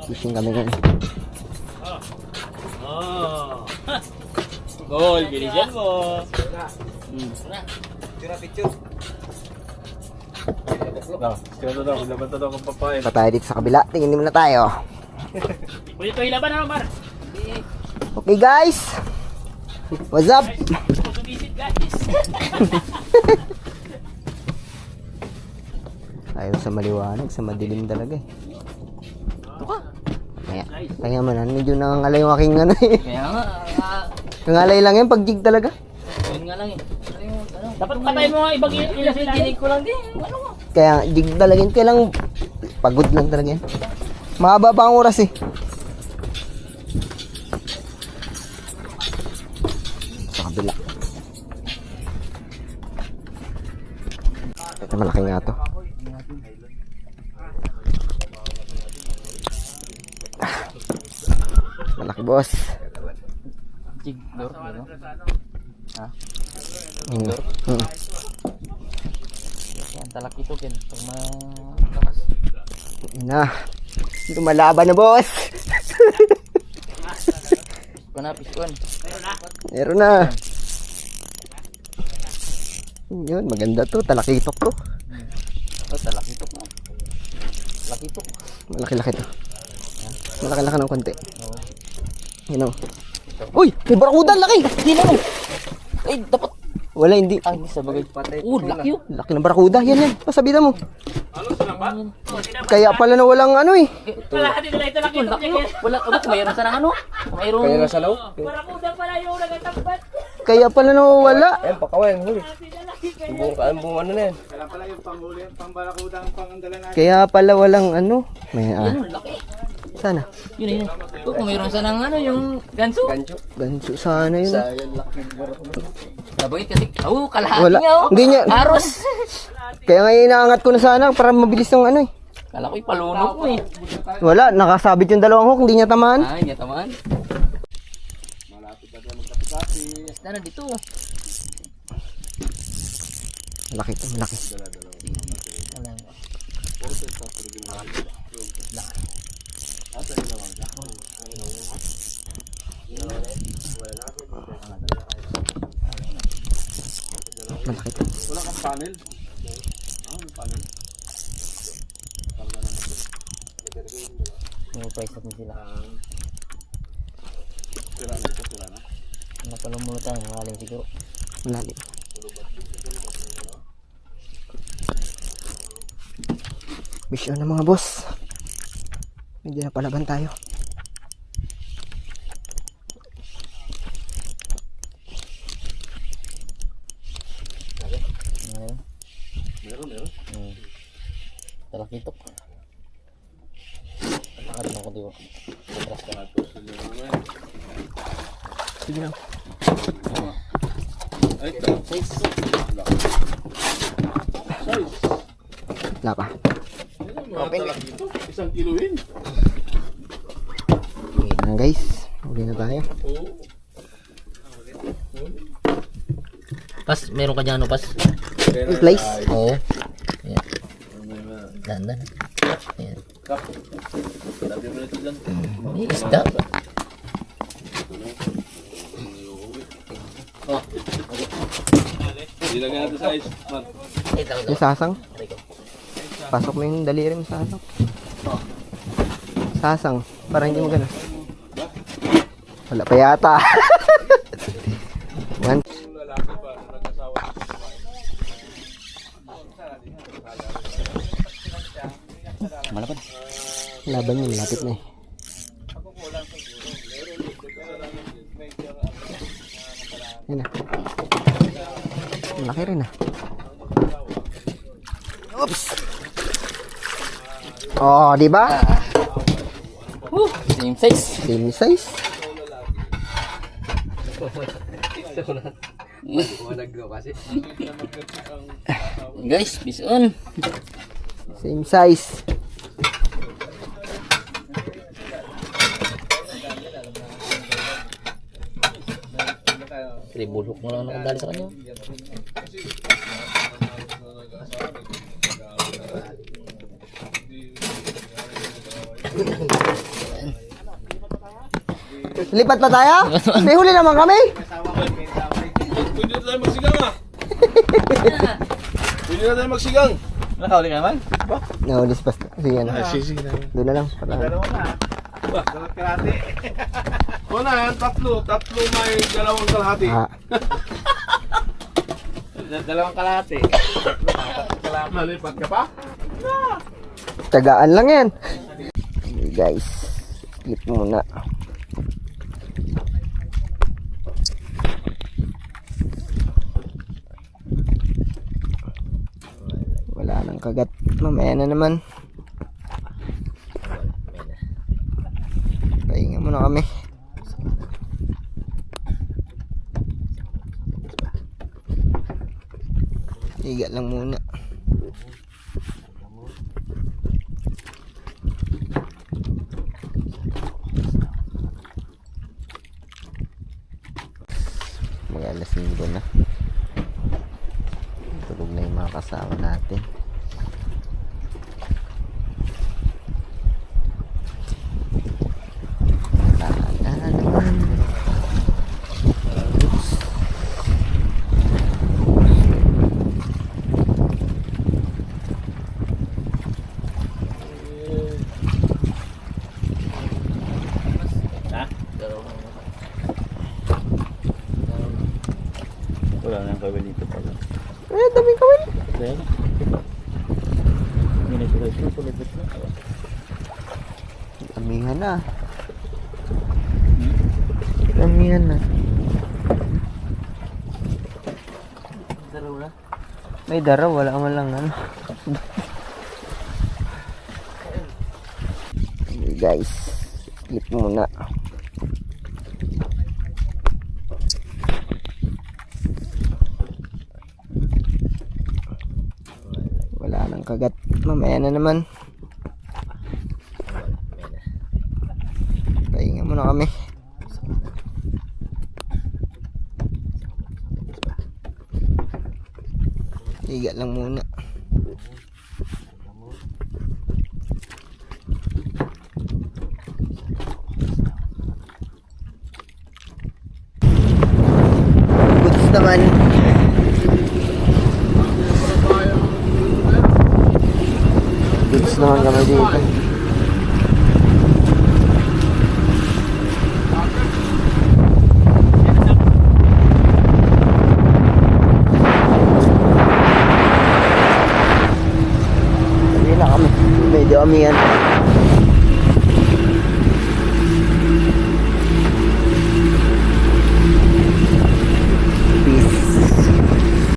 Fishing kami ngayon. Gol, bilisan mo. Picture. Pa tayo dito sa kabila. Tingin muna tayo. Pwede ito hilaban na, Mar. Okay guys. What's up? Sumisit, guys. Ayaw sa maliwanag, sa madilim talaga eh. Kaya man, medyo nangangalay yung aking ano eh. Kaya nga, Nangalay lang yan pag jig talaga. yun nga lang eh. Dapat patay mo nga ibang ilan sila. Dinig ko lang din. Ano nga? Kaya jig talaga yan. Kaya lang pagod lang talaga yan. Mahaba pa ang oras eh. Sa kabila. Ito malaki nga to. Malaki boss. Jig, lor, ano? Ha? Yan, talak ito, Ken. Pag malakas. Na. Lumalaban na boss. Panapis ko. Meron na. Yun, maganda to. Talakitok to. Oh, talak ito ko. Talak ito. Malaki-laki to. Malaki-laki ng konti. Oo. Yun o. Uy! May barakuda! Laki! Hindi na mo. Ay, dapat. Wala, hindi. Ay, hindi sa bagay. Laki yun. Laki ng barakuda. Yan yan. Pasabitan mo. Kaya pala na walang ano eh. Laki yun. Wala, mayroon sa nang ano? Mayroon. Kaya nasa law? Barakuda pala yung nagatambat. Kaya pala na wala. Ayan, pakawin, huli. Buong ano na yan. Kaya pala walang ano. May Yun, laki. sana. Yun, yun. Kung mayroon sa nang ano, yung ganso. Ganso sana yun. Sayang laki barakuda. Sabagay kasi, kalahati Wala. nga oh. Hindi niya. Aros. Kaya nga inaangat ko na sana para mabilis ng ano eh. Kala ko'y palunok mo eh. Wala. Nakasabit yung dalawang hook. Hindi niya tamaan. Ay, hindi tamaan. Sana dito. Malaki to. Malaki. Malaki to. Wala kang panel? May panel. May price natin sila. Sira na ito, sira na. Nakalong muna tayo, maling siguro. Malalim. Mission na mga boss. Medyo na palaban tayo. Meron. Talakitok. Ano ko di ba? Sige lang. Ay, size. Wala pa. Open dito. 1 kilo yun. Okay na guys. Uli na tayo. Pas, meron ka dyan ano, Pas? Place. Oo. Ayan. Dandan. Ayan. Sabi mo na ito dyan. May isda. Ilagay natin sa ice. Yung sasang. Pasok mo yung daliri mo sa sasang. Sasang. Para hindi mo gana. Wala pa yata. One. Malapad. Laban yun. Lapit na eh. Yan na. Malaki rin ah. Oops. Oh, di ba? Same size. Same size. Guys, bison. Same size. Bulhok mo lang nakadali sa kanya. Lipat pa tayo? May huli naman kami. Pwede na tayo magsigang ah. Pwede na tayo magsigang. Nakahuli ka naman? Nahulis pa. Sige na. Sige na. Doon na lang. O na yan, tatlo may dalawang kalahati. Ah, Dalawang kalahati. Nalipat ka pa? tagaan lang yan. Okay, guys. Clip muna. Wala nang kagat. Mamaya na naman. Pahinga muna kami. Higa lang muna. Mag-alas 5 na. Tulog na yung mga kasama natin. Wala na naman. Ha? Wala nang kawin dito pala. Eh, daming kawin. Dahil? Hindi na sila ito. Pulipit na. Damihan na. Damihan na. Daraw na. May daraw, wala man lang ano. Okay, guys. Clip muna. Wala nang kagat. Mamaya na naman. Pahinga muna kami. Higa lang muna. Goods naman. Goods naman kami dito. Hindi na kami. Medyo amihan